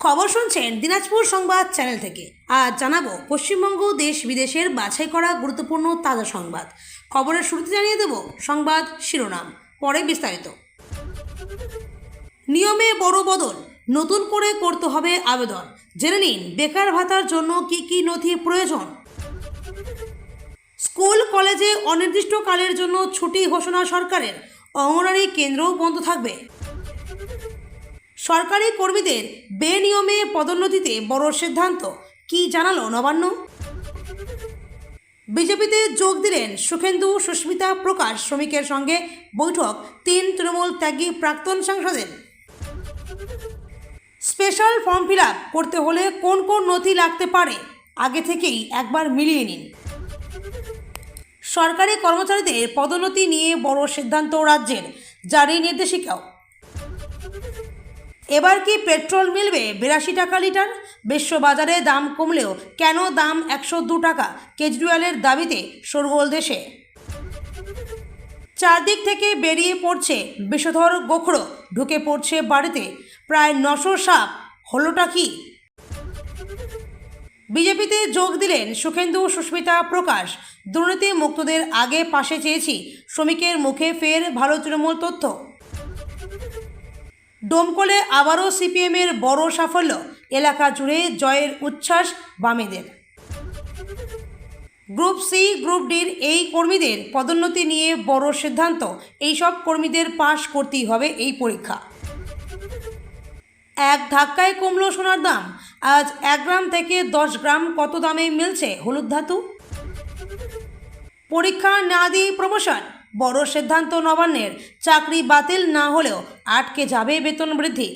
খবর শুনছেন দিনাজপুর সংবাদ চ্যানেল থেকে। আজ জানাবো পশ্চিমবঙ্গ দেশ বিদেশের বাছাই করা গুরুত্বপূর্ণ তাজা সংবাদ। খবরের শুরুতে জানিয়ে দেব সংবাদ শিরোনাম, পরে বিস্তারিত। নিয়মে বড় বদল, নতুন করে করতে হবে আবেদন। জেনে নিন বেকার ভাতার জন্য কি কি নথি প্রয়োজন। স্কুল কলেজে অনির্দিষ্টকালের জন্য ছুটি ঘোষণা সরকারের, অঙ্গনওয়াড়ি কেন্দ্রও বন্ধ থাকবে। সরকারি কর্মীদের বেনিয়মে পদোন্নতিতে বড় সিদ্ধান্ত, কি জানালো নবান্ন। বিজেপিতে যোগ দিলেন সুখেন্দু সুস্মিতা প্রকাশ, শ্রমিকের সঙ্গে বৈঠক 3 তৃণমূল ত্যাগী প্রাক্তন সাংসদের। স্পেশাল ফর্ম ফিল আপ করতে হলে কোন কোন নথি লাগতে পারে আগে থেকেই একবার মিলিয়ে নিন। সরকারি কর্মচারীদের পদোন্নতি নিয়ে বড় সিদ্ধান্ত রাজ্যের, জারি নির্দেশিকাও। এবার কি পেট্রোল মিলবে 82 টাকা লিটার? বিশ্ববাজারে দাম কমলেও কেন দাম 102 টাকা? কেজরিওয়ালের দাবিতে শোরগোল দেশে। চারদিক থেকে বেরিয়ে পড়ছে বিষধর গোখরো, ঢুকে পড়ছে বাড়িতে প্রায় 900 সাপ, হলোটা কি? বিজেপিতে যোগ দিলেন সুখেন্দু সুস্মিতা প্রকাশ, দুর্নীতি মুক্তদের আগে পাশে চেয়েছি, শ্রমিকের মুখে ফের ভালো তৃণমূল তথ্য। ডোমকলে আবারও সিপিএমের বড় সাফল্য, এলাকা জুড়ে জয়ের উচ্ছ্বাস বামেদের। গ্রুপ সি গ্রুপ ডির এই কর্মীদের পদোন্নতি নিয়ে বড় সিদ্ধান্ত, এইসব কর্মীদের পাশ করতেই হবে এই পরীক্ষা। এক ধাক্কায় কমল সোনার দাম, আজ 1 গ্রাম থেকে 10 গ্রাম কত দামে মিলছে হলুদ ধাতু। পরীক্ষা না দিয়ে প্রমোশন, বড় সিদ্ধান্ত নবান্নের, চাকরি বাতিল না হলেও আটকে যাবে বেতন বৃদ্ধি।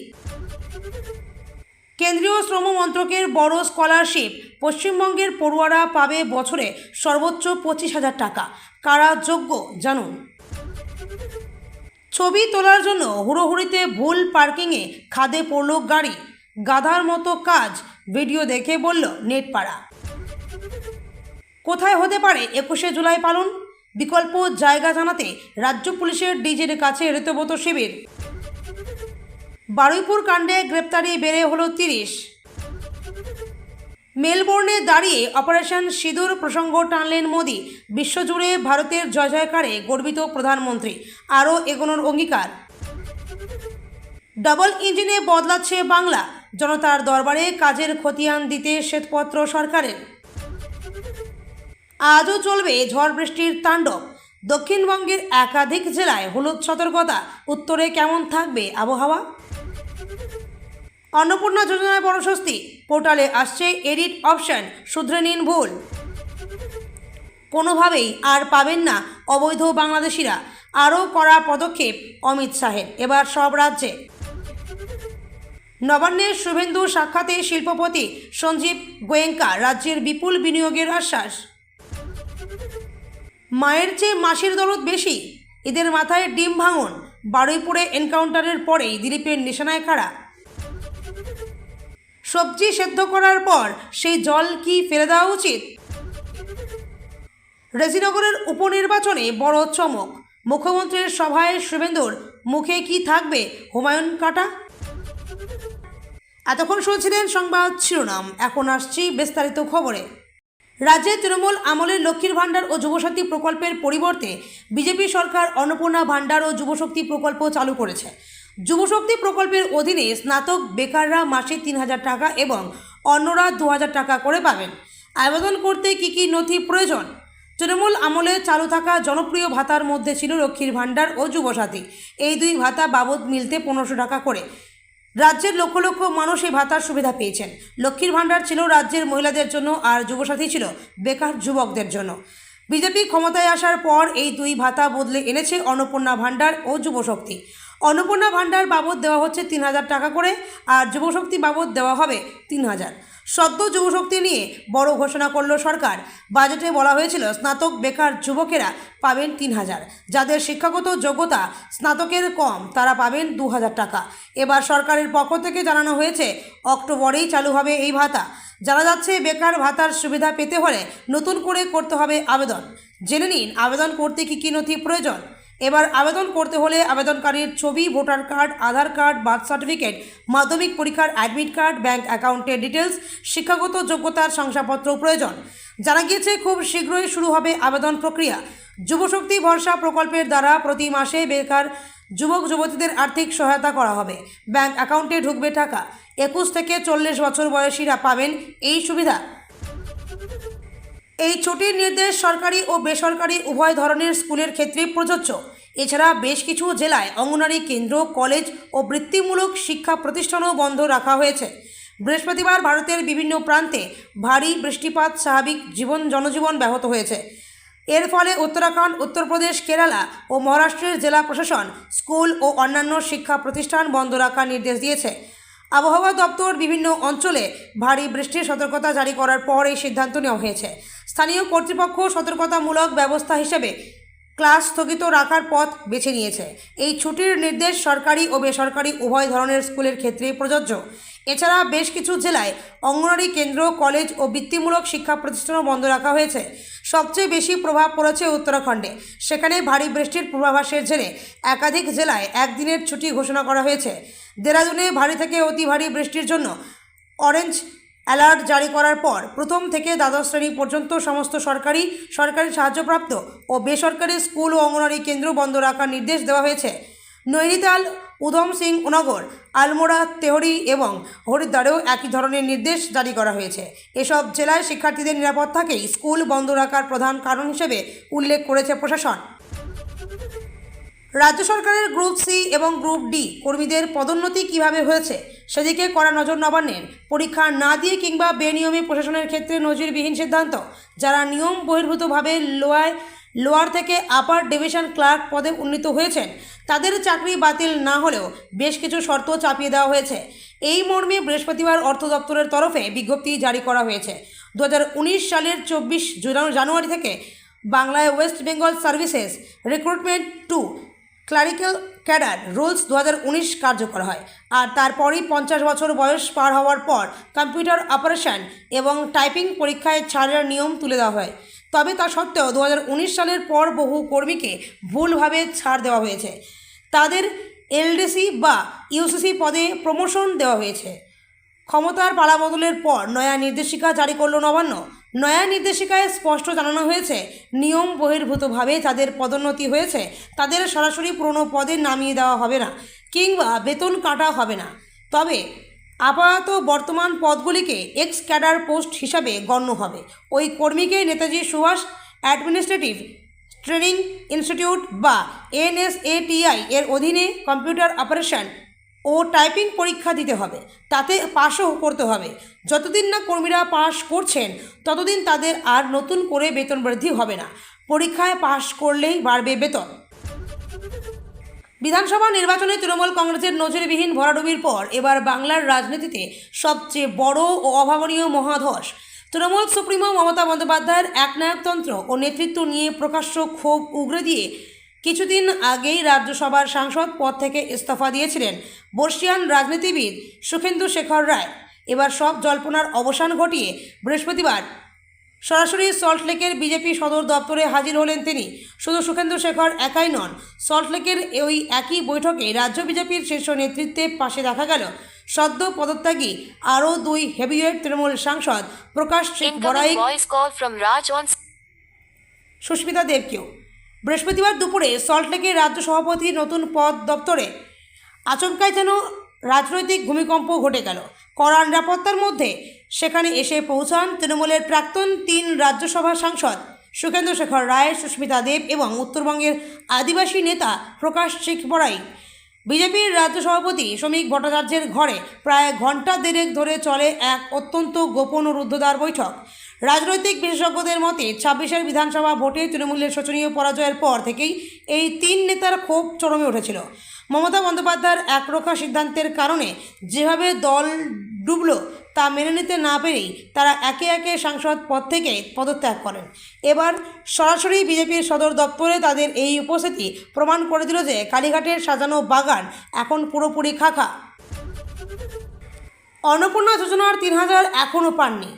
কেন্দ্রীয় শ্রম মন্ত্রকের বড় স্কলারশিপ, পশ্চিমবঙ্গের পড়ুয়ারা পাবে বছরে সর্বোচ্চ 25,000 টাকা। কারা যোগ্য জানুন। ছবি তোলার জন্য হুড়োহুড়িতে ভুল পার্কিংয়ে খাদে পড়ল গাড়ি, গাধার মতো কাজ, ভিডিও দেখে বলল নেটপাড়া। কোথায় হতে পারে 21শে জুলাই পালন? বিকল্প জায়গা জানাতে রাজ্য পুলিশের ডিজির কাছে রীতিমত শিবির। বারুইপুর কাণ্ডে গ্রেপ্তারি বেড়ে হলো 30। মেলবোর্নে দাঁড়িয়ে অপারেশন সিঁদুর প্রসঙ্গ টানলেন মোদি, বিশ্বজুড়ে ভারতের জয় জয়কারে গর্বিত প্রধানমন্ত্রী, আরও এগোনোর অঙ্গীকার। ডাবল ইঞ্জিনে বদলাচ্ছে বাংলা, জনতার দরবারে কাজের খতিয়ান দিতে শ্বেতপত্র সরকারের। আজও চলবে ঝড় বৃষ্টির তাণ্ডব, দক্ষিণবঙ্গের একাধিক জেলায় হলুদ সতর্কতা। উত্তরে কেমন থাকবে আবহাওয়া? অন্নপূর্ণা যোজনায় বড় স্বস্তি, পোর্টালে আসছে এডিট অপশন, শুধরে নিন ভুল। কোনোভাবেই আর পাবেন না অবৈধ বাংলাদেশিরা, আরও কড়া পদক্ষেপ অমিত শাহের, এবার সব রাজ্যে। নবান্নের শুভেন্দু সাক্ষাতে শিল্পপতি সঞ্জীব গোয়েঙ্কা, রাজ্যের বিপুল বিনিয়োগের আশ্বাস। মায়ের চেয়ে মাসির দরদ বেশি, এদের মাথায় ডিম ভাঙন, বারুইপুরে এনকাউন্টারের পরেই দিলীপের নিশানায় খাড়া। সবজি সেদ্ধ করার পর সেই জল কি ফেলে দেওয়া উচিত? রেজিনগরের উপনির্বাচনে বড় চমক, মুখ্যমন্ত্রীর সভায় শুভেন্দুর মুখে কি থাকবে হুমায়ুন কাটা। এতক্ষণ শুনছিলেন সংবাদ শিরোনাম, এখন আসছি বিস্তারিত খবরে। রাজ্যে তৃণমূল আমলের লক্ষ্মীর ভাণ্ডার ও যুবশক্তি প্রকল্পের পরিবর্তে বিজেপি সরকার অন্নপূর্ণা ভাণ্ডার ও যুবশক্তি প্রকল্প চালু করেছে। যুবশক্তি প্রকল্পের অধীনে স্নাতক বেকাররা মাসে 3,000 টাকা এবং অন্যরা 2,000 টাকা করে পাবেন। আবেদন করতে কী কী নথি প্রয়োজন? তৃণমূল আমলে চালু থাকা জনপ্রিয় ভাতার মধ্যে ছিল লক্ষ্মীর ভাণ্ডার ও যুবসাথী। এই দুই ভাতা বাবদ মিলতে 1500 টাকা করে। রাজ্যের লক্ষ লক্ষ মানুষ এই ভাতার সুবিধা পেয়েছেন। লক্ষ্মীর ভাণ্ডার ছিল রাজ্যের মহিলাদের জন্য আর যুবসাথী ছিল বেকার যুবকদের জন্য। বিজেপি ক্ষমতায় আসার পর এই দুই ভাতা বদলে এনেছে অন্নপূর্ণা ভাণ্ডার ও যুবশক্তি। অন্নপূর্ণা ভাণ্ডার বাবদ দেওয়া হচ্ছে 3,000 টাকা করে, আর যুবশক্তি বাবদ দেওয়া হবে 3,000। সদ্য যুবশক্তি নিয়ে বড় ঘোষণা করল সরকার। বাজেটে বলা হয়েছিল স্নাতক বেকার যুবকেরা পাবেন 3,000, যাদের শিক্ষাগত যোগ্যতা স্নাতকের কম তারা পাবেন 2,000 টাকা। এবার সরকারের পক্ষ থেকে জানানো হয়েছে অক্টোবরেই চালু হবে এই ভাতা। জানা যাচ্ছে বেকার ভাতার সুবিধা পেতে হলে নতুন করে করতে হবে আবেদন। জেনে নিন আবেদন করতে কী কী নথি প্রয়োজন। এবার আবেদন করতে হলে আবেদনকারীর ছবি, ভোটার কার্ড, আধার কার্ড, বার্থ সার্টিফিকেট, মাধ্যমিক পরীক্ষার অ্যাডমিট কার্ড, ব্যাংক অ্যাকাউন্টের ডিটেলস, শিক্ষাগত যোগ্যতার শংসাপত্র প্রয়োজন। জানা গিয়েছে খুব শীঘ্রই শুরু হবে আবেদন প্রক্রিয়া। যুবশক্তি ভরসা প্রকল্পের দ্বারা প্রতি মাসে বেকার যুবক যুবতীদের আর্থিক সহায়তা করা হবে। ব্যাংক অ্যাকাউন্টে ঢুকবে টাকা। 21 থেকে 40 বছর বয়সীরা পাবেন এই সুবিধা। এই ছুটির নির্দেশ সরকারি ও বেসরকারি উভয় ধরনের স্কুলের ক্ষেত্রে প্রযোজ্য। এছাড়া বেশ কিছু জেলায় অঙ্গনওয়াড়ি কেন্দ্র, কলেজ ও বৃত্তিমূলক শিক্ষা প্রতিষ্ঠানও বন্ধ রাখা হয়েছে। বৃহস্পতিবার ভারতের বিভিন্ন প্রান্তে ভারী বৃষ্টিপাত স্বাভাবিক জনজীবন ব্যাহত হয়েছে। এর ফলে উত্তরাখণ্ড, উত্তরপ্রদেশ, কেরালা ও মহারাষ্ট্রের জেলা প্রশাসন স্কুল ও অন্যান্য শিক্ষা প্রতিষ্ঠান বন্ধ রাখার নির্দেশ দিয়েছে। আবহাওয়া দপ্তর বিভিন্ন অঞ্চলে ভারী বৃষ্টির সতর্কতা জারি করার পর এই সিদ্ধান্ত নেওয়া হয়েছে। স্থানীয় কর্তৃপক্ষ সতর্কতামূলক ব্যবস্থা হিসেবে ক্লাস স্থগিত রাখার পথ বেছে নিয়েছে। এই ছুটির নির্দেশ সরকারি ও বেসরকারি উভয় ধরনের স্কুলের ক্ষেত্রে প্রযোজ্য। এছাড়া বেশ কিছু জেলায় অঙ্গনওয়াড়ি কেন্দ্র, কলেজ ও বৃত্তিমূলক শিক্ষা প্রতিষ্ঠানও বন্ধ রাখা হয়েছে। সবচেয়ে বেশি প্রভাব পড়েছে উত্তরাখণ্ডে। সেখানে ভারী বৃষ্টির পূর্বাভাসের জেরে একাধিক জেলায় একদিনের ছুটি ঘোষণা করা হয়েছে। দেরাদুনে ভারী থেকে অতি ভারী বৃষ্টির জন্য অরেঞ্জ অ্যালার্ট জারি করার পর প্রথম থেকে দ্বাদশ শ্রেণী পর্যন্ত সমস্ত সরকারি সাহায্যপ্রাপ্ত ও বেসরকারি স্কুল ও অঙ্গনওয়াড়ি কেন্দ্র বন্ধ রাখার নির্দেশ দেওয়া হয়েছে। নৈনিতাল, উধম সিং নগর, আলমোড়া, তেহরি এবং হরিদ্বারেও একই ধরনের নির্দেশ জারি করা হয়েছে। এসব জেলায় শিক্ষার্থীদের নিরাপত্তাকেই স্কুল বন্ধ রাখার প্রধান কারণ হিসেবে উল্লেখ করেছে প্রশাসন। রাজ্য সরকারের গ্রুপ সি এবং গ্রুপ ডি কর্মীদের পদোন্নতি কিভাবে হয়েছে সেদিকে কড়া নজর নবান্নের। পরীক্ষা না দিয়ে কিংবা বেনিয়মে প্রশাসনের ক্ষেত্রে নজিরবিহীন সিদ্ধান্ত। যারা নিয়ম বহির্ভূতভাবে লোয়ার থেকে আপার ডিভিশন ক্লার্ক পদে উন্নীত হয়েছেন তাদের চাকরি বাতিল না হলেও বেশ কিছু শর্ত চাপিয়ে দেওয়া হয়েছে। এই মর্মে বৃহস্পতিবার অর্থ দপ্তরের তরফে বিজ্ঞপ্তি জারি করা হয়েছে। 2019 সালের 24 জানুয়ারি থেকে বাংলায় West Bengal services recruitment to clerical cadre rules 2019 কার্যকর হয়। আর তারপরই 50 বছর বয়স পার হওয়ার পর কম্পিউটার অপারেশন এবং টাইপিং পরীক্ষায় ছাড়ের নিয়ম তুলে দেওয়া হয়। তবে তা সত্ত্বেও 2019 সালের পর বহু কর্মীকে ভুলভাবে ছাড় দেওয়া হয়েছে। তাদের এলডিসি বা ইউসিসি পদে প্রমোশন দেওয়া হয়েছে। ক্ষমতার পালাবদলের পর নয়া নির্দেশিকা জারি করল নবান্ন। নয়া নির্দেশিকায় স্পষ্ট জানানো হয়েছে, নিয়ম বহির্ভূতভাবে যাদের পদোন্নতি হয়েছে তাদের সরাসরি পুরনো পদে নামিয়ে দেওয়া হবে না কিংবা বেতন কাটা হবে না। তবে আপাতত বর্তমান পদগুলিকে এক্স ক্যাডার পোস্ট হিসাবে গণ্য হবে। ওই কর্মীকে Netaji Subhash administrative training institute বা NSATI এর অধীনে কম্পিউটার অপারেশন ও টাইপিং পরীক্ষা দিতে হবে। তাতে পাশও করতে হবে। যতদিন না কর্মীরা পাশ করছেন ততদিন তাদের আর নতুন করে বেতন বৃদ্ধি হবে না। পরীক্ষায় পাশ করলেই বাড়বে বেতন। বিধানসভা নির্বাচনে তৃণমূল কংগ্রেসের নজিরবিহীন ভরাডুবির পর এবার বাংলার রাজনীতিতে সবচেয়ে বড় ও অভাবনীয় মহাধস। তৃণমূল সুপ্রিমো মমতা বন্দ্যোপাধ্যায়ের একনায়কতন্ত্র ও নেতৃত্ব নিয়ে প্রকাশ্য ক্ষোভ উগরে দিয়ে কিছুদিন আগেই রাজ্যসভার সাংসদ পদ থেকে ইস্তফা দিয়েছিলেন বর্ষিয়ান রাজনীতিবিদ সুখেন্দু শেখর রায়। এবার সব জল্পনার অবসান ঘটিয়ে বৃহস্পতিবার সরাসরি সল্টলেকের বিজেপি সদর দপ্তরে হাজির হলেন তিনি। শুধু সুখেন্দু শেখর একাই নন, সল্টলেকের ওই একই বৈঠকে রাজ্য বিজেপির শীর্ষ নেতৃত্বের পাশে দেখা গেল সদ্য পদত্যাগী আরও 2 হেভিওয়েট তৃণমূল সাংসদ প্রকাশ সিং বড়াইক, সুস্মিতা দেবকেও। বৃহস্পতিবার দুপুরে সল্টলেকের রাজ্য সভাপতির নতুন পদ দপ্তরে আচমকায় যেন রাজনৈতিক ভূমিকম্প ঘটে গেল। কড়া নিরাপত্তার মধ্যে সেখানে এসে পৌঁছান তৃণমূলের প্রাক্তন 3 রাজ্যসভা সাংসদ সুখেন্দু শেখর রায়, সুস্মিতা দেব এবং উত্তরবঙ্গের আদিবাসী নেতা প্রকাশ সিং বড়াইক। বিজেপির রাজ্য সভাপতি শ্রমিক ভট্টাচার্যের ঘরে প্রায় ঘণ্টা দেড়েক ধরে চলে এক অত্যন্ত গোপন ও রুদ্ধদ্বার বৈঠক। রাজনৈতিক বিশেষজ্ঞদের মতে 26-এর বিধানসভা ভোটে তৃণমূলের শোচনীয় পরাজয়ের পর থেকেই এই 3 নেতার ক্ষোভ চরমে উঠেছিল। মমতা বন্দ্যোপাধ্যায়ের একরোখা সিদ্ধান্তের কারণে যেভাবে দল ডুবল তা মেনে নিতে না পেরেই তারা একে একে সাংসদ পদ থেকে পদত্যাগ করেন। এবার সরাসরি বিজেপির সদর দপ্তরে তাদের এই উপস্থিতি প্রমাণ করে দিল যে কালীঘাটের সাজানো বাগান এখন পুরোপুরি খাখা। অন্নপূর্ণা যোজনার 3000 এখনও পাননি।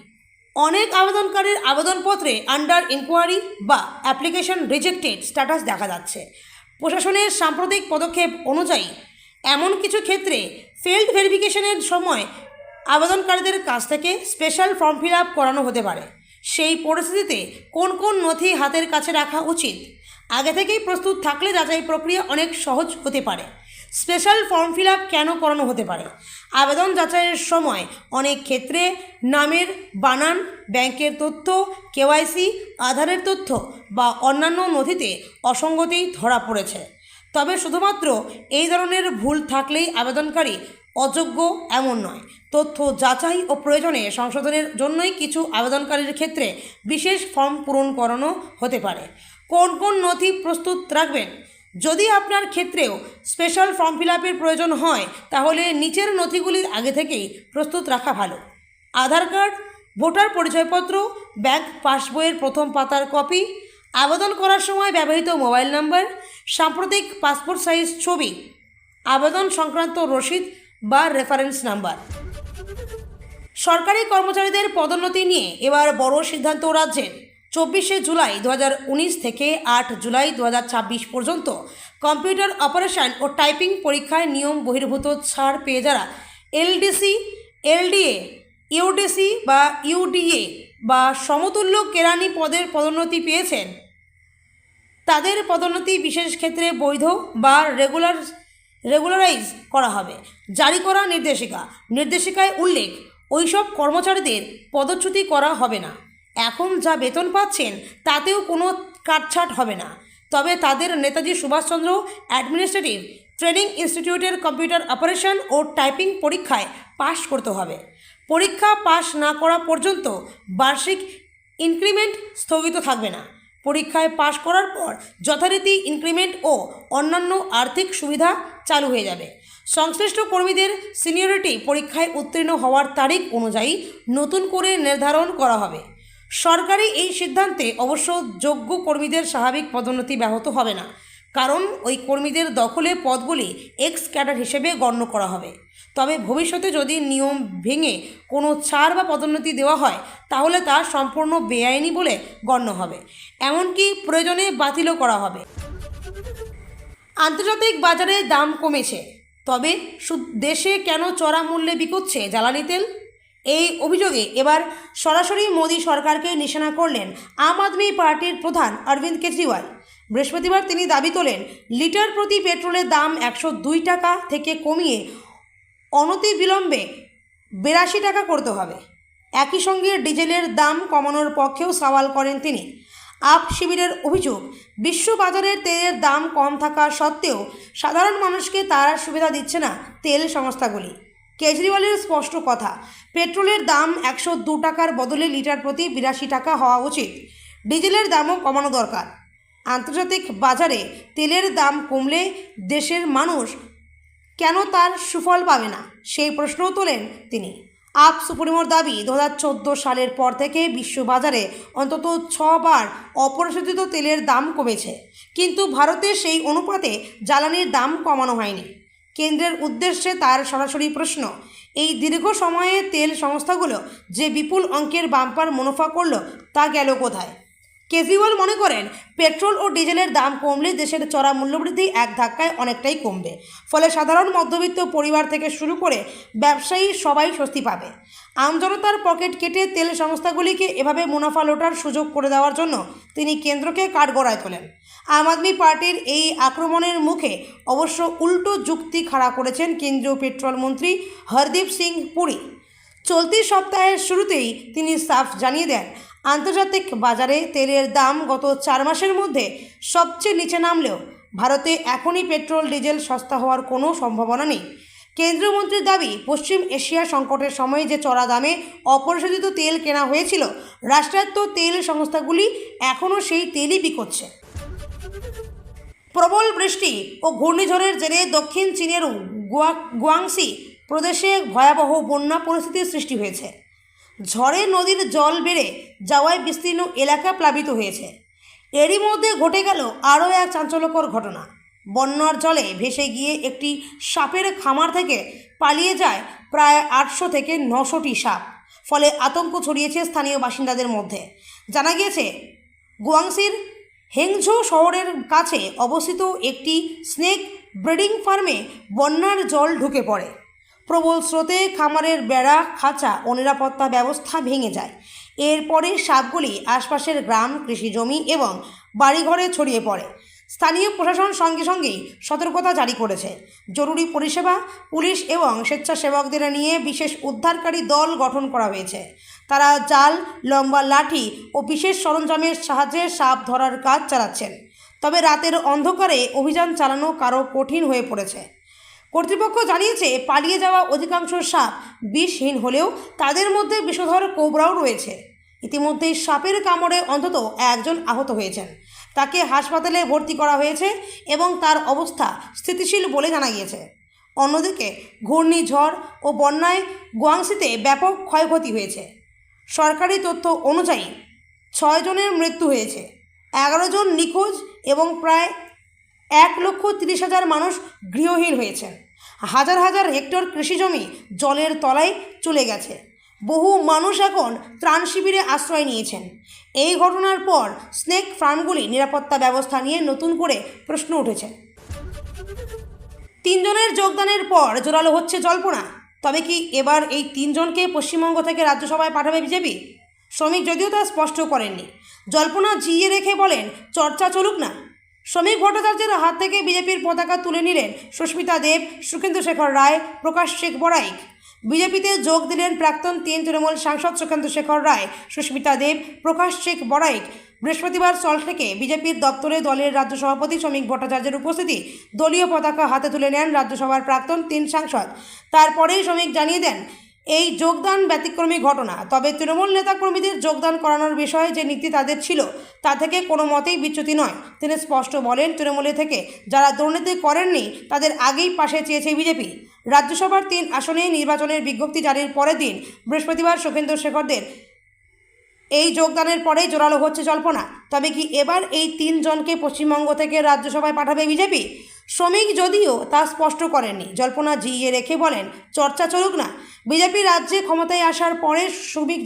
অনেক আবেদনকারীর আবেদনপত্রে আন্ডার ইনকোয়ারি বা অ্যাপ্লিকেশন রিজেক্টেড স্ট্যাটাস দেখা যাচ্ছে। প্রশাসনের সাম্প্রতিক পদক্ষেপ অনুযায়ী এমন কিছু ক্ষেত্রে ফিল্ড ভেরিফিকেশনের সময় আবেদনকারীদের কাছ থেকে স্পেশাল ফর্ম ফিল আপ করানো হতে পারে। সেই পরিস্থিতিতে কোন কোন নথি হাতের কাছে রাখা উচিত, আগে থেকেই প্রস্তুত থাকলে যাচাই প্রক্রিয়া অনেক সহজ হতে পারে। স্পেশাল ফর্ম ফিল আপ কেন করানো হতে পারে? আবেদন যাচাইয়ের সময় অনেক ক্ষেত্রে নামের বানান, ব্যাংকের তথ্য, কেওয়াইসি, আধারের তথ্য বা অন্যান্য নথিতে অসঙ্গতি ধরা পড়েছে। তবে শুধুমাত্র এই ধরনের ভুল থাকলেই আবেদনকারী অযোগ্য এমন নয়। তথ্য যাচাই ও প্রয়োজনে সংশোধনের জন্যই কিছু আবেদনকারীর ক্ষেত্রে বিশেষ ফর্ম পূরণ করানো হতে পারে। কোন কোন নথি প্রস্তুত রাখবেন? যদি আপনার ক্ষেত্রেও স্পেশাল ফর্ম ফিল আপের প্রয়োজন হয় তাহলে নিচের নথিগুলি আগে থেকেই প্রস্তুত রাখা ভালো। আধার কার্ড, ভোটার পরিচয়পত্র, ব্যাংক পাসবইয়ের প্রথম পাতার কপি, আবেদন করার সময় ব্যবহৃত মোবাইল নাম্বার, সাম্প্রতিক পাসপোর্ট সাইজ ছবি, আবেদন সংক্রান্ত রসিদ বা রেফারেন্স নাম্বার। সরকারি কর্মচারীদের পদোন্নতি নিয়ে এবার বড় সিদ্ধান্ত রাজ্যের। 24শে জুলাই 2019 থেকে 8 জুলাই 2026 পর্যন্ত কম্পিউটার অপারেশন ও টাইপিং পরীক্ষায় নিয়ম বহির্ভূত ছাড় পেয়ে যারা এলডিসি, এলডিএ, ইউডিসি বা ইউডিএ বা সমতুল্য কেরানি পদের পদোন্নতি পেয়েছেন, তাদের পদোন্নতি বিশেষ ক্ষেত্রে বৈধ বা রেগুলারাইজ করা হবে। জারি করা নির্দেশিকায় উল্লেখ, ওইসব কর্মচারীদের পদচ্যুতি করা হবে না। এখন যা বেতন পাচ্ছেন তাতেও কোনো কাটছাট হবে না। তবে তাদের নেতাজি সুভাষচন্দ্র অ্যাডমিনিস্ট্রেটিভ ট্রেনিং ইনস্টিটিউটের কম্পিউটার অপারেশন ও টাইপিং পরীক্ষায় পাশ করতে হবে। পরীক্ষা পাশ না করা পর্যন্ত বার্ষিক ইনক্রিমেন্ট স্থগিত থাকবে না। পরীক্ষায় পাশ করার পর যথারীতি ইনক্রিমেন্ট ও অন্যান্য আর্থিক সুবিধা চালু হয়ে যাবে। সংশ্লিষ্ট কর্মীদের সিনিয়রিটি পরীক্ষায় উত্তীর্ণ হওয়ার তারিখ অনুযায়ী নতুন করে নির্ধারণ করা হবে। সরকারি এই সিদ্ধান্তে অবশ্য যোগ্য কর্মীদের স্বাভাবিক পদোন্নতি ব্যাহত হবে না, কারণ ওই কর্মীদের দখলে পদগুলি এক্স ক্যাডার হিসেবে গণ্য করা হবে। তবে ভবিষ্যতে যদি নিয়ম ভেঙে কোনো ছাড় বা পদোন্নতি দেওয়া হয় তাহলে তা সম্পূর্ণ বেআইনি বলে গণ্য হবে, এমনকি প্রয়োজনে বাতিলও করা হবে। আন্তর্জাতিক বাজারে দাম কমেছে, তবে দেশে কেন চড়া মূল্যে বিকোচ্ছে জ্বালানি তেল? এই অভিযোগে এবার সরাসরি মোদী সরকারকে নিশানা করলেন আম আদমি পার্টির প্রধান অরবিন্দ কেজরিওয়াল। বৃহস্পতিবার তিনি দাবি তোলেন, লিটার প্রতি পেট্রোলের দাম 102 টাকা থেকে কমিয়ে অনতিবিলম্বে 82 টাকা করতে হবে। একই সঙ্গে ডিজেলের দাম কমানোর পক্ষেও সওয়াল করেন তিনি। আপ শিবিরের অভিযোগ, বিশ্ববাজারের তেলের দাম কম থাকা সত্ত্বেও সাধারণ মানুষকে তার সুবিধা দিচ্ছে না তেল সংস্থাগুলি। কেজরিওয়ালের স্পষ্ট কথা, পেট্রোলের দাম 102 টাকার বদলে লিটার প্রতি 82 টাকা হওয়া উচিত। ডিজেলের দামও কমানো দরকার। আন্তর্জাতিক বাজারে তেলের দাম কমলে দেশের মানুষ কেন তার সুফল পাবে না, সেই প্রশ্নও তোলেন তিনি। আপ সুপ্রিমোর দাবি, 2014 সালের পর থেকে বিশ্ববাজারে অন্তত 6 বার অপরিশোধিত তেলের দাম কমেছে, কিন্তু ভারতে সেই অনুপাতে জ্বালানির দাম কমানো হয়নি। কেন্দ্রের উদ্দেশ্যে তার সরাসরি প্রশ্ন, এই দীর্ঘ সময়ে তেল সংস্থাগুলো যে বিপুল অঙ্কের বাম্পার মুনাফা করল তা গেল কোথায়? কেজরিওয়াল মনে করেন, পেট্রোল ও ডিজেলের দাম কমলে দেশের চড়া মূল্যবৃদ্ধি এক ধাক্কায় অনেকটাই কমবে। ফলে সাধারণ মধ্যবিত্ত পরিবার থেকে শুরু করে ব্যবসায়ী সবাই স্বস্তি পাবে। আমজনতার পকেট কেটে তেল সংস্থাগুলিকে এভাবে মুনাফা লোটার সুযোগ করে দেওয়ার জন্য তিনি কেন্দ্রকে কাঠগড়ায় তোলেন। আম আদমি পার্টির এই আক্রমণের মুখে অবশ্য উল্টো যুক্তি খাড়া করেছেন কেন্দ্রীয় পেট্রোল মন্ত্রী হরদীপ সিং পুরী। চলতি সপ্তাহের শুরুতেই তিনি সাফ জানিয়ে দেন, আন্তর্জাতিক বাজারে তেলের দাম গত 4 মাসের মধ্যে সবচেয়ে নিচে নামলেও ভারতে এখনই পেট্রোল ডিজেল সস্তা হওয়ার কোনো সম্ভাবনা নেই। কেন্দ্রীয় মন্ত্রীর দাবি, পশ্চিম এশিয়া সংকটের সময়ে যে চড়া দামে অপরিশোধিত তেল কেনা হয়েছিল, রাষ্ট্রায়ত্ত তেল সংস্থাগুলি এখনও সেই তেলই বিকোচ্ছে। প্রবল বৃষ্টি ও ঘূর্ণিঝড়ের জেরে দক্ষিণ চীনের গুয়াংসি প্রদেশে ভয়াবহ বন্যা পরিস্থিতির সৃষ্টি হয়েছে। ঝড়ে নদীর জল বেড়ে যাওয়ায় বিস্তীর্ণ এলাকা প্লাবিত হয়েছে। এরই মধ্যে ঘটে গেল আরও এক চাঞ্চল্যকর ঘটনা। বন্যার জলে ভেসে গিয়ে একটি সাপের খামার থেকে পালিয়ে যায় প্রায় 800 থেকে 900টি সাপ। ফলে আতঙ্ক ছড়িয়েছে স্থানীয় বাসিন্দাদের মধ্যে। জানা গিয়েছে, গুয়াংসির হেংঝো শহরের কাছে অবস্থিত একটি স্নেক ব্রিডিং ফার্মে বন্যার জল ঢুকে পড়ে। প্রবল স্রোতে খামারের বেড়া, খাঁচা ও নিরাপত্তা ব্যবস্থা ভেঙে যায়। এরপরে সাপগুলি আশপাশের গ্রাম, কৃষিজমি এবং বাড়িঘরে ছড়িয়ে পড়ে। স্থানীয় প্রশাসন সঙ্গে সঙ্গেই সতর্কতা জারি করেছে। জরুরি পরিষেবা, পুলিশ এবং স্বেচ্ছাসেবকদের নিয়ে বিশেষ উদ্ধারকারী দল গঠন করা হয়েছে। তারা জাল, লম্বা লাঠি ও বিশেষ সরঞ্জামের সাহায্যে সাপ ধরার কাজ চালাচ্ছেন। তবে রাতের অন্ধকারে অভিযান চালানো কারো কঠিন হয়ে পড়েছে। কর্তৃপক্ষ জানিয়েছে, পালিয়ে যাওয়া অধিকাংশ সাপ বিষহীন হলেও তাদের মধ্যে বিষধর কোবরাও রয়েছে। ইতিমধ্যেই সাপের কামড়ে অন্তত একজন আহত হয়েছেন। তাকে হাসপাতালে ভর্তি করা হয়েছে এবং তার অবস্থা স্থিতিশীল বলে জানা গিয়েছে। অন্যদিকে ঘূর্ণিঝড় ও বন্যায় গুয়াংশিতে ব্যাপক ক্ষয়ক্ষতি হয়েছে। সরকারি তথ্য অনুযায়ী 6 জনের মৃত্যু হয়েছে, 11 জন নিখোঁজ এবং প্রায় 1,30,000 মানুষ গৃহহীন হয়েছেন। হাজার হাজার হেক্টর কৃষিজমি জলের তলায় চলে গেছে। বহু মানুষ এখন ত্রাণ শিবিরে আশ্রয় নিয়েছেন। এই ঘটনার পর স্নেক ফার্মগুলি নিরাপত্তা ব্যবস্থা নিয়ে নতুন করে প্রশ্ন উঠেছে। 3 জনের যোগদানের পর জোরালো হচ্ছে জল্পনা। তবে কি এবার এই 3 জনকে পশ্চিমবঙ্গ থেকে রাজ্যসভায় পাঠাবে বিজেপি? শ্রমিক যদিও তা স্পষ্ট করেননি। জল্পনা জিইয়ে রেখে বলেন, চর্চা চলুক না। শ্রমিক ভট্টাচার্যের হাত থেকে বিজেপির পতাকা তুলে নিলেন সুস্মিতা দেব, সুখেন্দু শেখর রায়, প্রকাশ শেখ বড়াইক। বিজেপিতে যোগ দিলেন প্রাক্তন 3 তৃণমূল সাংসদ সুখেন্দু শেখর রায়, সুস্মিতা দেব, প্রকাশ শেখ বড়াইক। বৃহস্পতিবার সল্টলেকে বিজেপির দপ্তরে দলের রাজ্য সভাপতি শ্রমিক ভট্টাচার্যের উপস্থিতি দলীয় পতাকা হাতে তুলে নেন রাজ্যসভার প্রাক্তন 3 সাংসদ। তারপরেই শ্রমিক জানিয়ে দেন, এই যোগদান ব্যতিক্রমী ঘটনা। তবে তৃণমূল নেতাকর্মীদের যোগদান করানোর বিষয়ে যে নীতি তাদের ছিল তা থেকে কোনো মতেই বিচ্যুতি নয়। তিনি স্পষ্ট বলেন, তৃণমূলে থেকে যারা দুর্নীতি করেননি তাদের আগেই পাশে চেয়েছে বিজেপি। রাজ্যসভার 3 আসনে নির্বাচনের বিজ্ঞপ্তি জারির পরের দিন বৃহস্পতিবার সুখেন্দু শেখরদের এই যোগদানের পরেই জোরালো হচ্ছে জল্পনা। তবে কি এবার এই 3 জনকে পশ্চিমবঙ্গ থেকে রাজ্যসভায় পাঠাবে বিজেপি? শ্রমিক যদিও তা স্পষ্ট করেননি। জল্পনা জিইয়ে রেখে বলেন, চর্চা চলুক না। বিজেপি রাজ্যে ক্ষমতায় আসার পরে শ্রমিক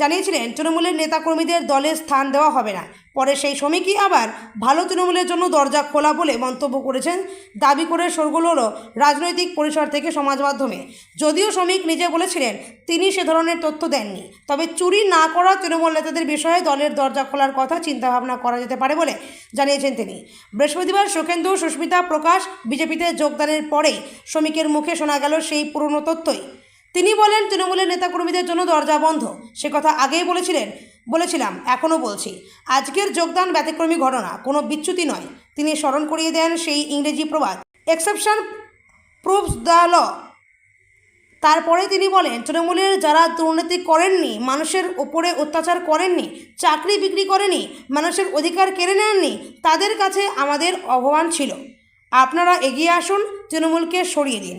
জানিয়েছিলেন তৃণমূলের নেতাকর্মীদের দলে স্থান দেওয়া হবে না। পরে সেই শ্রমিকই আবার ভালো তৃণমূলের জন্য দরজা খোলা বলে মন্তব্য করেছেন। দাবি করে শোরগোল হলো রাজনৈতিক পরিসর থেকে সমাজ মাধ্যমে। যদিও শ্রমিক নিজে বলেছিলেন তিনি সে ধরনের তথ্য দেননি। তবে চুরি না করা তৃণমূল নেতাদের বিষয়ে দলের দরজা খোলার কথা চিন্তাভাবনা করা যেতে পারে বলে জানিয়েছেন তিনি। বৃহস্পতিবার সুখেন্দু, সুস্মিতা, প্রকাশ বিজেপিতে যোগদানের পরেই শ্রমিকের মুখে শোনা গেল সেই পুরনো তথ্যই। তিনি বলেন, তৃণমূলের নেতাকর্মীদের জন্য দরজা বন্ধ। সে কথা আগেই বলেছিলাম, এখনও বলছি। আজকের যোগদান ব্যতিক্রমী ঘটনা, কোনো বিচ্যুতি নয়। তিনি স্মরণ করিয়ে দেন সেই ইংরেজি প্রবাদ, এক্সেপশন প্রুভস দ্য ল। তারপরে তিনি বলেন, তৃণমূলের যারা দুর্নীতি করেননি, মানুষের ওপরে অত্যাচার করেননি, চাকরি বিক্রি করেনি, মানুষের অধিকার কেড়ে নেননি, তাদের কাছে আমাদের আহ্বান ছিল, আপনারা এগিয়ে আসুন, তৃণমূলকে সরিয়ে দিন।